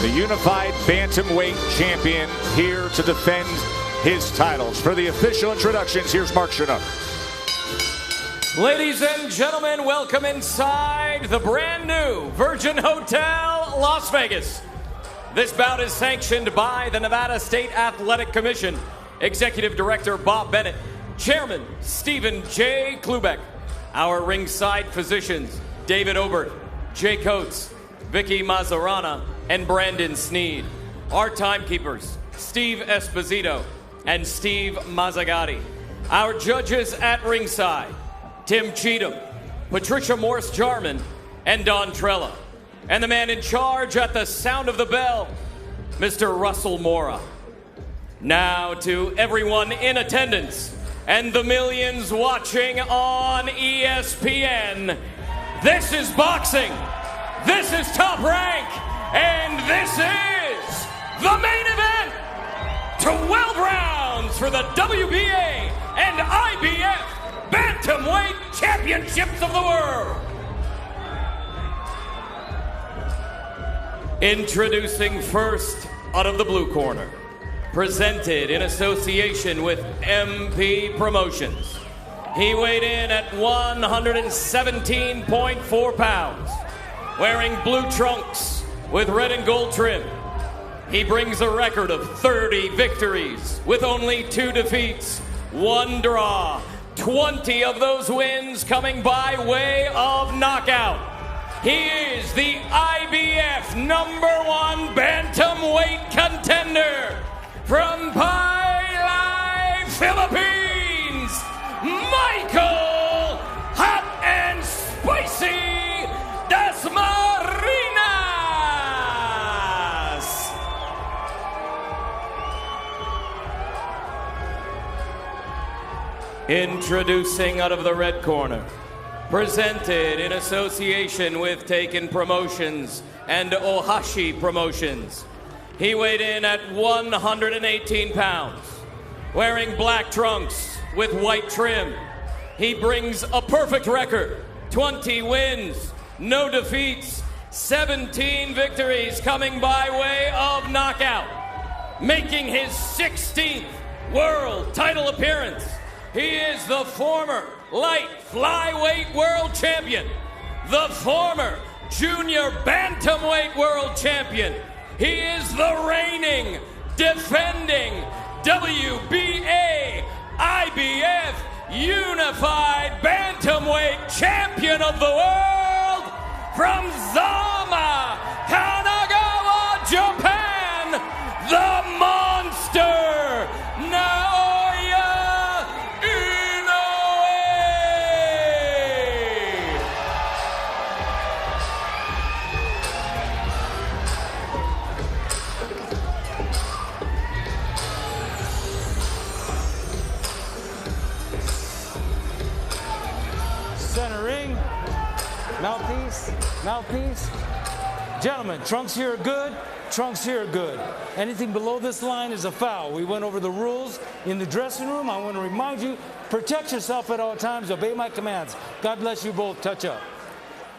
the unified bantamweight champion, here to defend his titles. For the official introductions, here's Mark Chinook. Ladies and gentlemen, welcome inside the brand new Virgin Hotel, Las Vegas. This bout is sanctioned by the Nevada State Athletic Commission, Executive Director Bob Bennett, Chairman Stephen J. Klubeck, our ringside physicians David Obert, Jay Coates, Vicky Mazzarana, and Brandon Sneed. Our timekeepers, Steve Esposito and Steve Mazzagatti. Our judges at ringside, Tim Cheatham, Patricia Morse-Jarman, and Don Trella. And the man in charge at the sound of the bell, Mr. Russell Mora. Now to everyone in attendance and the millions watching on ESPN, this is boxing, this is Top Rank, and this is the main event. 12 rounds for the WBA and IBF Bantamweight Championships of the World. Introducing first, out of the blue corner, presented in association with MP Promotions. He weighed in at 117.4 pounds, wearing blue trunks with red and gold trim. He brings a record of 30 victories with only 2 defeats, 1 draw. 20 of those wins coming by way of knockout. He is the IBF #1 bantamweight contender from Pailay, Philippines, Michael Hot and Spicy Dasmarinas. Introducing out of the red corner, presented in association with Taken Promotions and Ohashi Promotions. He weighed in at 118 pounds, wearing black trunks with white trim. He brings a perfect record, 20 wins, no defeats, 17 victories coming by way of knockout. Making his 16th world title appearance, he is the former light flyweight world champion, the former junior bantamweight world champion. He is the reigning, defending WBA, IBF, Unified Bantamweight Champion of the World from Zama, Kanagawa, Japan, the monster, Naoya Inoue. Center ring, mouthpiece. Gentlemen, trunks here are good, trunks here are good. Anything below this line is a foul. We went over the rules in the dressing room. I want to remind you, protect yourself at all times, obey my commands. God bless you both, touch up.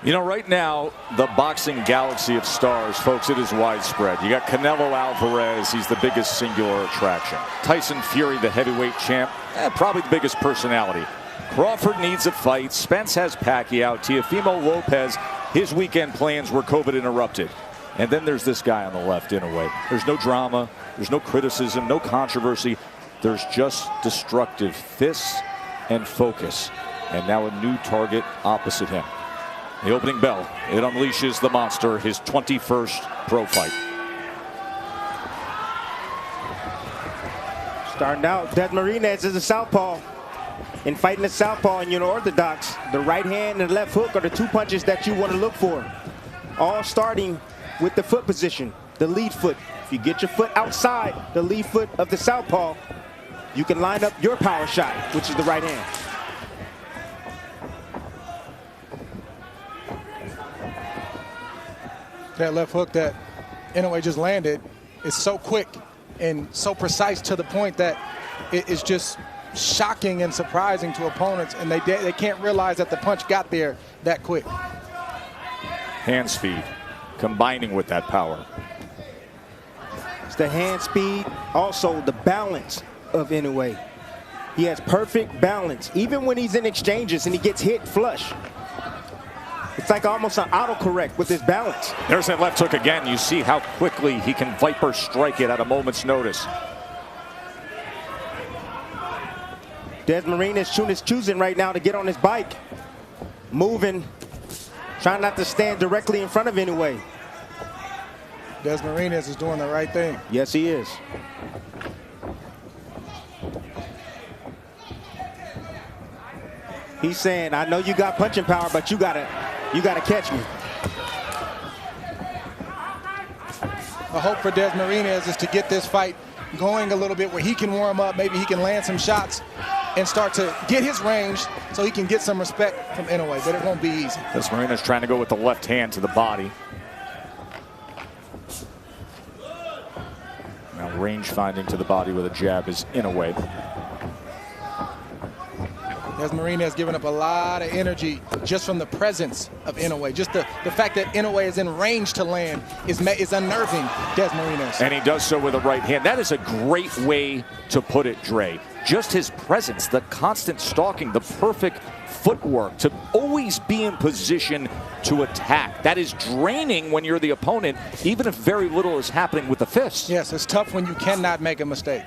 You know, right now, the boxing galaxy of stars, folks, it is widespread. You got Canelo Alvarez, he's the biggest singular attraction. Tyson Fury, the heavyweight champ, probably the biggest personality. Crawford needs a fight. Spence has Pacquiao. Teofimo Lopez, his weekend plans were COVID interrupted. And then there's this guy on the left, Inoue. There's no drama, there's no criticism, no controversy. There's just destructive fists and focus. And now a new target opposite him. The opening bell, it unleashes the monster, his 21st pro fight. Starting out, Dasmarinas is a southpaw. In fighting the southpaw in unorthodox, the right hand and left hook are the 2 punches that you want to look for. All starting with the foot position, the lead foot. If you get your foot outside the lead foot of the southpaw, you can line up your power shot, which is the right hand. That left hook that Inoue just landed is so quick and so precise to the point that it is just shocking and surprising to opponents, and they can't realize that the punch got there that quick. Hand speed combining with that power. It's the hand speed, also the balance of Inoue. He has perfect balance, even when he's in exchanges and he gets hit flush. It's like almost an autocorrect with his balance. There's that left hook again. You see how quickly he can Viper strike it at a moment's notice. Dasmarinas is choosing right now to get on his bike. Moving, trying not to stand directly in front of Inoue. Dasmarinas is doing the right thing. Yes, he is. He's saying, I know you got punching power, but you gotta catch me. The hope for Dasmarinas is to get this fight going a little bit where he can warm up, maybe he can land some shots and start to get his range so he can get some respect from Inoue, but it won't be easy. Dasmarinas trying to go with the left hand to the body. Now range finding to the body with a jab is Inoue. Dasmarinas has given up a lot of energy just from the presence of Inoue. Just the fact that Inoue is in range to land is unnerving Dasmarinas. And he does so with a right hand. That is a great way to put it, Dre. Just his presence, the constant stalking, the perfect footwork to always be in position to attack. That is draining when you're the opponent, even if very little is happening with the fists. Yes, it's tough when you cannot make a mistake.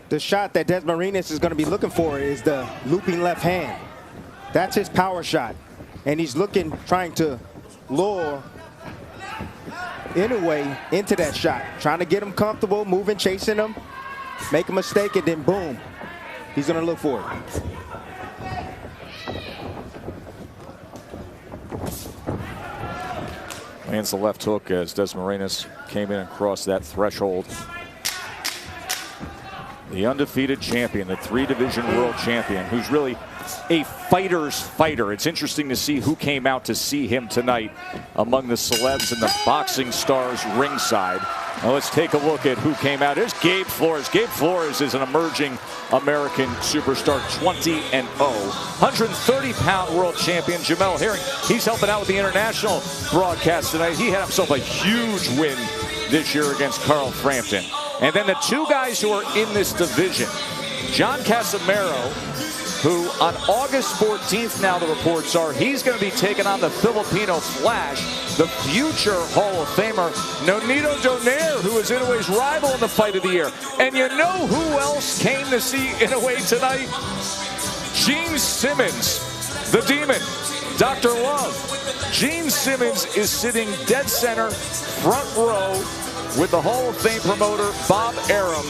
The shot that Dasmarinas is going to be looking for is the looping left hand. That's his power shot. And he's looking, trying to lure Inoue into that shot. Trying to get him comfortable, moving, chasing him, make a mistake, and then boom, he's going to look for it. Lands the left hook as Dasmarinas came in and crossed that threshold. The undefeated champion, the 3-division world champion, who's really a fighter's fighter. It's interesting to see who came out to see him tonight among the celebs and the boxing stars ringside. Now let's take a look at who came out. There's Gabe Flores. Gabe Flores is an emerging American superstar, 20-0. 130-pound world champion Jamel Herring. He's helping out with the international broadcast tonight. He had himself a huge win this year against Carl Frampton. And then the two guys who are in this division, John Casimiro, who on August 14th, now the reports are, he's going to be taking on the Filipino Flash, the future Hall of Famer, Nonito Donaire, who is Inoue's rival in the fight of the year. And you know who else came to see Inoue tonight? Gene Simmons, the Demon, Dr. Love. Gene Simmons is sitting dead center, front row, with the Hall of Fame promoter Bob Arum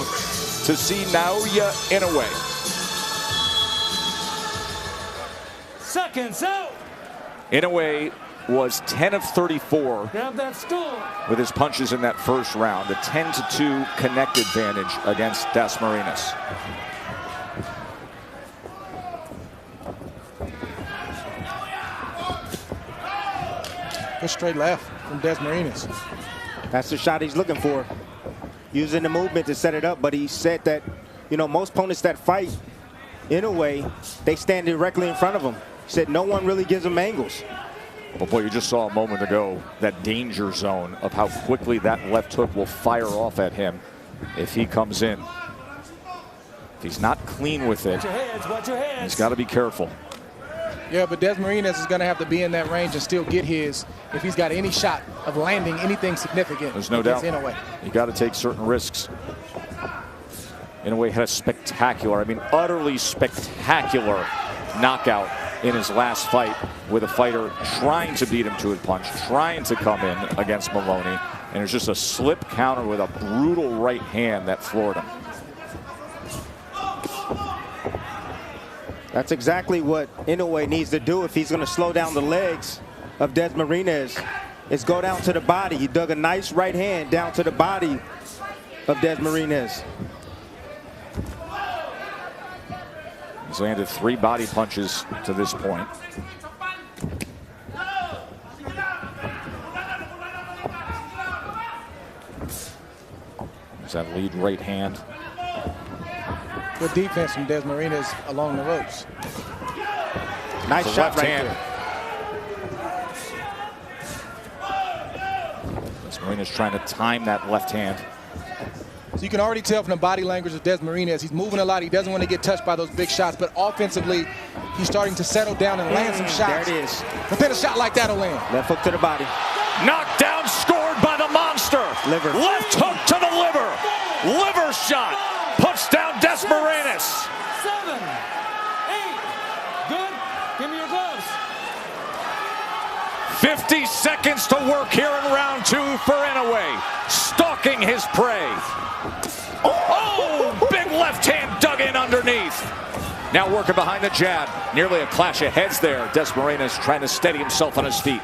to see Naoya Inoue. Seconds out. Inoue was 10 of 34 Grab that stool. with his punches in that first round. A 10-2 connect advantage against Dasmarinas. Good straight left from Dasmarinas. That's the shot he's looking for. Using the movement to set it up, but he said that, you know, most opponents that fight Inoue, they stand directly in front of him. He said no one really gives him angles. But boy, you just saw a moment ago that danger zone of how quickly that left hook will fire off at him if he comes in. If he's not clean with it, Watch your hands. he's got to be careful. Yeah, but Dasmarinas is going to have to be in that range and still get his if he's got any shot of landing anything significant. There's no doubt. Inoue. You got to take certain risks. Inoue had a spectacular, I mean utterly spectacular knockout in his last fight with a fighter trying to beat him to a punch, trying to come in against Maloney. And it's just a slip counter with a brutal right hand that floored him. That's exactly what Inoue needs to do if he's going to slow down the legs of Dasmarinas, is go down to the body. He dug a nice right hand down to the body of Dasmarinas. He's landed 3 body punches to this point. There's that lead right hand. Good defense from Dasmarinas along the ropes. Nice shot right there. Dasmarinas trying to time that left hand. So you can already tell from the body language of Dasmarinas, he's moving a lot. He doesn't want to get touched by those big shots, but offensively, he's starting to settle down and land some shots. There it is. But then a shot like that will land. Left hook to the body. Knocked down, scored by the monster. Liver. Left hook to the liver. Liver shot. Puts down Dasmarinas. 7, 8. Good. Give me your gloves. 50 seconds to work here in round 2 for Inoue. Stalking his prey. Oh, big left hand dug in underneath. Now working behind the jab. Nearly a clash of heads there. Dasmarinas trying to steady himself on his feet.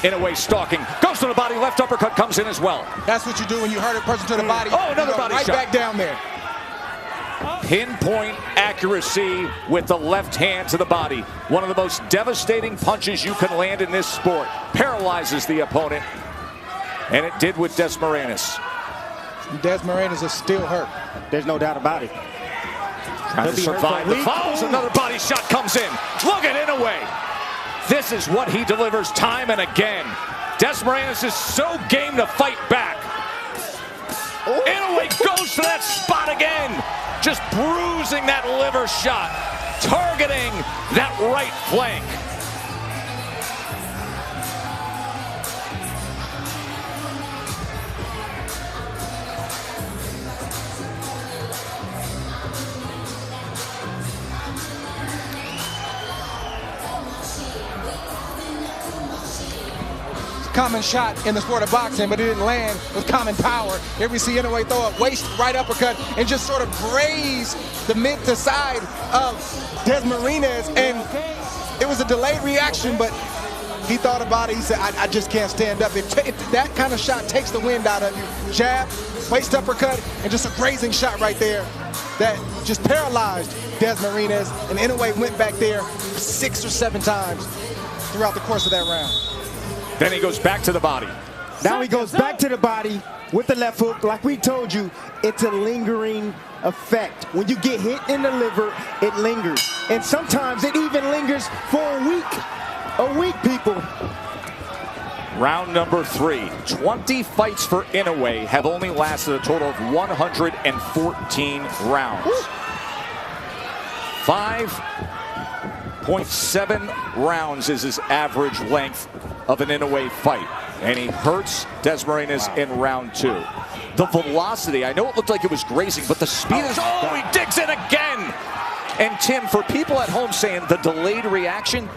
Inoue stalking. Goes to the body. Left uppercut comes in as well. That's what you do when you hurt a person to the body. Oh, another you go body right shot. back down there. Pinpoint accuracy with the left hand to the body. One of the most devastating punches you can land in this sport. Paralyzes the opponent. And it did with Dasmarinas. Dasmarinas is still hurt. There's no doubt about it. Trying to survive the falls. Another body shot comes in. Look at Inoue. This is what he delivers time and again. Dasmarinas is so game to fight back. Inoue goes to that spot again. Just bruising that liver shot. Targeting that right flank. Common shot in the sport of boxing, but it didn't land with common power. Here we see Inoue throw a waist right uppercut and just sort of graze the mid to side of Dasmarinas, and it was a delayed reaction, but he thought about it. He said, I just can't stand up. That kind of shot takes the wind out of you. Jab, waist uppercut, and just a grazing shot right there that just paralyzed Dasmarinas, and Inoue went back there 6 or 7 times throughout the course of that round. Then he goes back to the body. Now he goes back to the body with the left hook. Like we told you, it's a lingering effect. When you get hit in the liver, it lingers. And sometimes it even lingers for a week. A week, people. Round number 3. 20 fights for Inoue have only lasted a total of 114 rounds. 5.7 rounds is his average length of an Inoue fight, and he hurts Dasmarinas in round 2. The velocity, I know it looked like it was grazing, but the speed is, he digs in again. And Tim, for people at home saying the delayed reaction,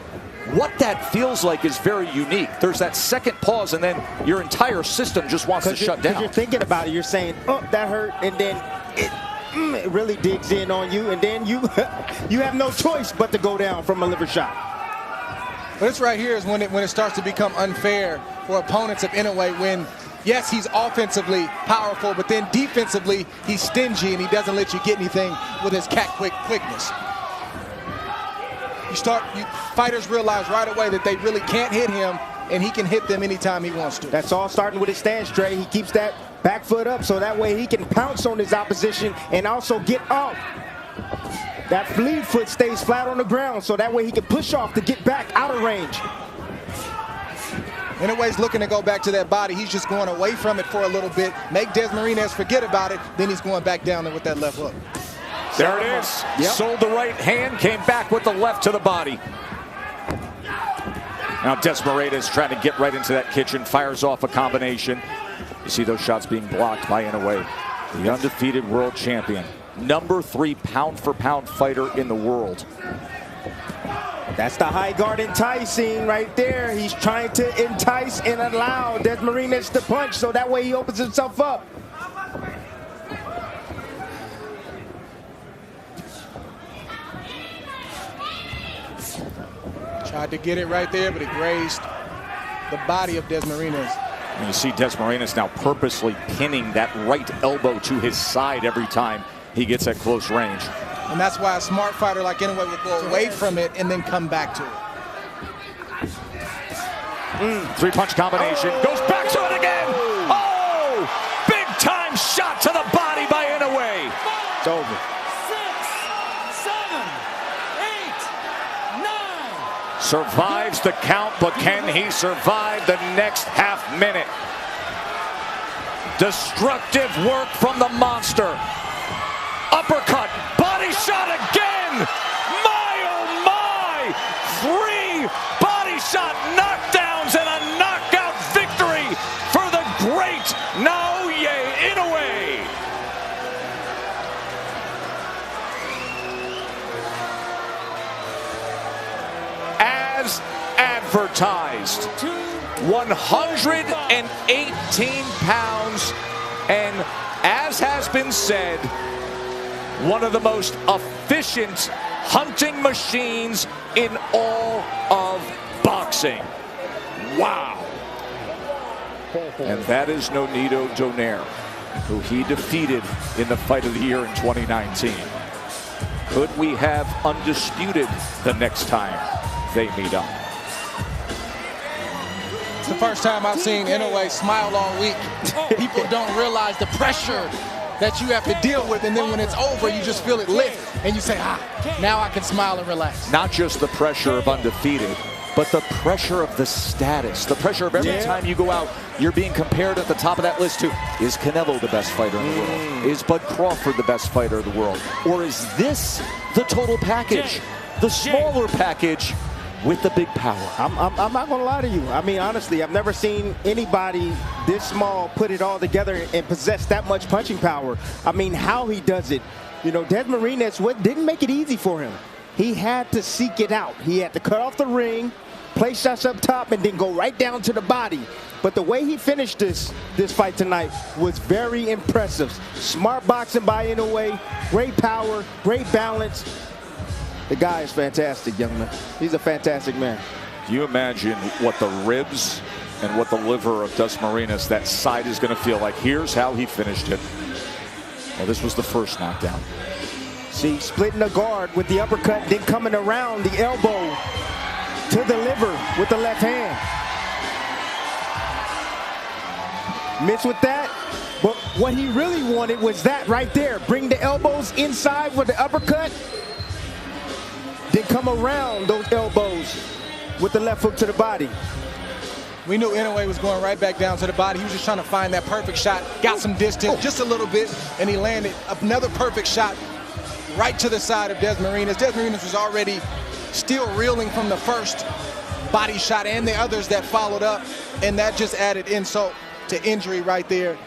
what that feels like is very unique. There's that second pause, and then your entire system just wants to shut down. Because you're thinking about it, you're saying, oh, that hurt, and then it really digs in on you, and then you you have no choice but to go down from a liver shot. But this right here is when it starts to become unfair for opponents of Inoue, when, yes, he's offensively powerful, but then defensively, he's stingy and he doesn't let you get anything with his quickness. Fighters realize right away that they really can't hit him, and he can hit them anytime he wants to. That's all starting with his stance, Trey. He keeps that back foot up so that way he can pounce on his opposition and also get off. That lead foot stays flat on the ground so that way he can push off to get back out of range. Inoue's looking to go back to that body. He's just going away from it for a little bit, make Dasmarinas forget about it, then he's going back down there with that left hook. There it is. Yep. Sold the right hand, came back with the left to the body. Now Dasmarinas trying to get right into that kitchen, fires off a combination. You see those shots being blocked by Inoue, the undefeated world champion. Number 3 pound-for-pound fighter in the world. That's the high guard enticing right there. He's trying to entice and allow Dasmarinas to punch so that way he opens himself up. Tried to get it right there, but it grazed the body of Dasmarinas. And you see Dasmarinas now purposely pinning that right elbow to his side every time he gets at close range. And that's why a smart fighter like Inoue would go away from it and then come back to it. 3-punch combination. Goes back to it again. Oh! Big time shot to the body by Inoue. It's over. 6, 7, 8, 9. Survives the count, but can he survive the next half minute? Destructive work from the monster. Uppercut, body shot again. My, oh my! 3 body shot knockdowns and a knockout victory for the great Naoya Inoue. As advertised, 118 pounds, and as has been said, one of the most efficient hunting machines in all of boxing. Wow. And that is Nonito Donaire, who he defeated in the fight of the year in 2019. Could we have undisputed the next time they meet up? It's the first time I've seen Inoue smile all week. People don't realize the pressure that you have to deal with, and then when it's over, you just feel it lift, and you say, now I can smile and relax. Not just the pressure of undefeated, but the pressure of the status, the pressure of every time you go out, you're being compared at the top of that list to, is Canelo the best fighter in the world? Is Bud Crawford the best fighter in the world? Or is this the total package, the smaller package with the big power? I'm not going to lie to you. I mean, honestly, I've never seen anybody this small put it all together and possess that much punching power. I mean, how he does it. You know, Dasmarinas didn't make it easy for him. He had to seek it out. He had to cut off the ring, place shots up top, and then go right down to the body. But the way he finished this fight tonight was very impressive. Smart boxing by Inoue, great power, great balance. The guy is fantastic, young man. He's a fantastic man. Do you imagine what the ribs and what the liver of Dasmarinas, that side, is going to feel like? Here's how he finished it. Well, this was the first knockdown. See, splitting the guard with the uppercut, then coming around the elbow to the liver with the left hand. Missed with that, but what he really wanted was that right there. Bring the elbows inside with the uppercut, then come around those elbows with the left hook to the body. We knew Inoue was going right back down to the body. He was just trying to find that perfect shot, got some distance, just a little bit, and he landed another perfect shot right to the side of Dasmarinas. Dasmarinas was already still reeling from the first body shot and the others that followed up, and that just added insult to injury right there.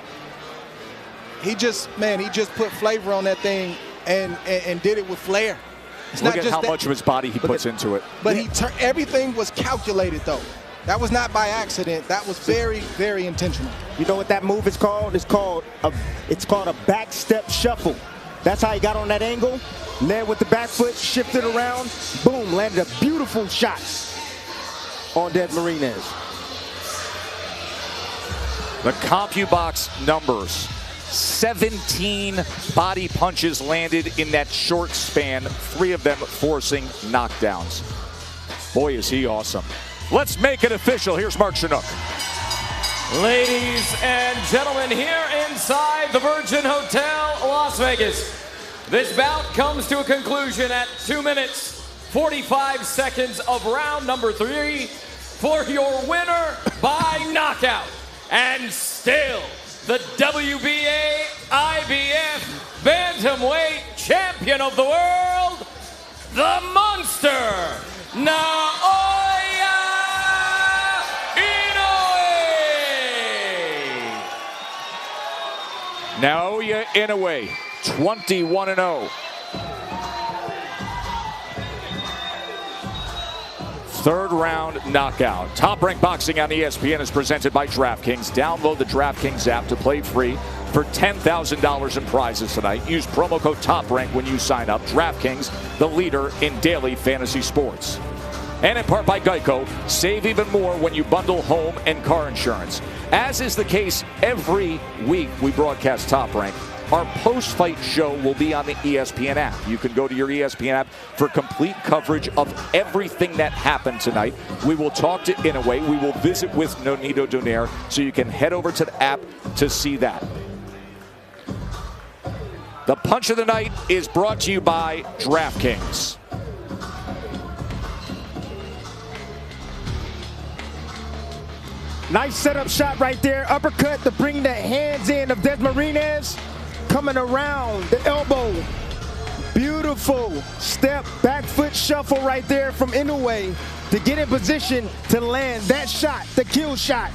He just put flavor on that thing and did it with flair. It's Look not at just how that, much of his body he puts into it. But everything was calculated, though. That was not by accident. That was very, very intentional. You know what that move is called? It's called a back step shuffle. That's how he got on that angle. Led with the back foot, shifted around, boom, landed a beautiful shot on Dasmarinas. The CompuBox numbers: 17 body punches landed in that short span, 3 of them forcing knockdowns. Boy, is he awesome. Let's make it official. Here's Mark Chinook. Ladies and gentlemen, here inside the Virgin Hotel, Las Vegas, this bout comes to a conclusion at 2 minutes, 45 seconds of round number 3 for your winner by knockout. And still, the WBA IBF Bantamweight Champion of the World, the Monster, Naoya Inoue. Naoya Inoue, 21-0. Third round knockout. Top Rank Boxing on ESPN is presented by DraftKings. Download the DraftKings app to play free for $10,000 in prizes tonight. Use promo code TOPRANK when you sign up. DraftKings, the leader in daily fantasy sports. And in part by Geico, save even more when you bundle home and car insurance. As is the case every week we broadcast Top Rank, our post-fight show will be on the ESPN app. You can go to your ESPN app for complete coverage of everything that happened tonight. We will talk to Inoue. We will visit with Nonito Donaire, so you can head over to the app to see that. The Punch of the Night is brought to you by DraftKings. Nice setup shot right there. Uppercut to bring the hands in of Dasmarinas. Coming around the elbow. Beautiful step, back foot shuffle right there from Inoue to get in position to land that shot, the kill shot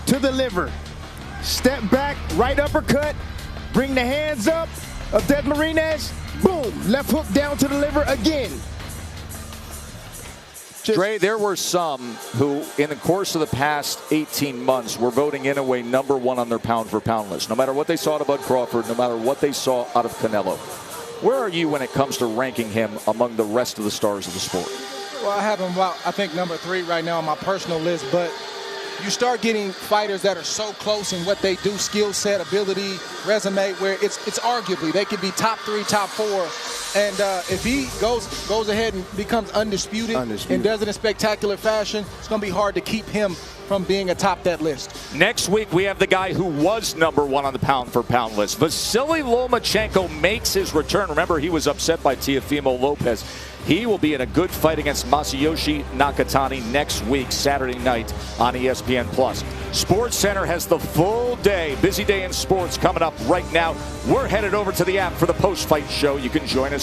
to the liver. Step back, right uppercut, bring the hands up of Dasmarinas. Boom, left hook down to the liver again. Dre, there were some who, in the course of the past 18 months, were voting Inoue #1 on their pound-for-pound list. No matter what they saw out of Bud Crawford, no matter what they saw out of Canelo. Where are you when it comes to ranking him among the rest of the stars of the sport? Well, I have him about, I think, #3 right now on my personal list, but you start getting fighters that are so close in what they do, skill set, ability, resume, where it's arguably they could be top 3, top 4. And if he goes ahead and becomes undisputed and does it in spectacular fashion, it's going to be hard to keep him from being atop that list. Next week, we have the guy who was #1 on the pound-for-pound list. Vasily Lomachenko makes his return. Remember, he was upset by Teofimo Lopez. He will be in a good fight against Masayoshi Nakatani next week, Saturday night on ESPN+. Sports Center has the full day, busy day in sports coming up right now. We're headed over to the app for the post-fight show. You can join us.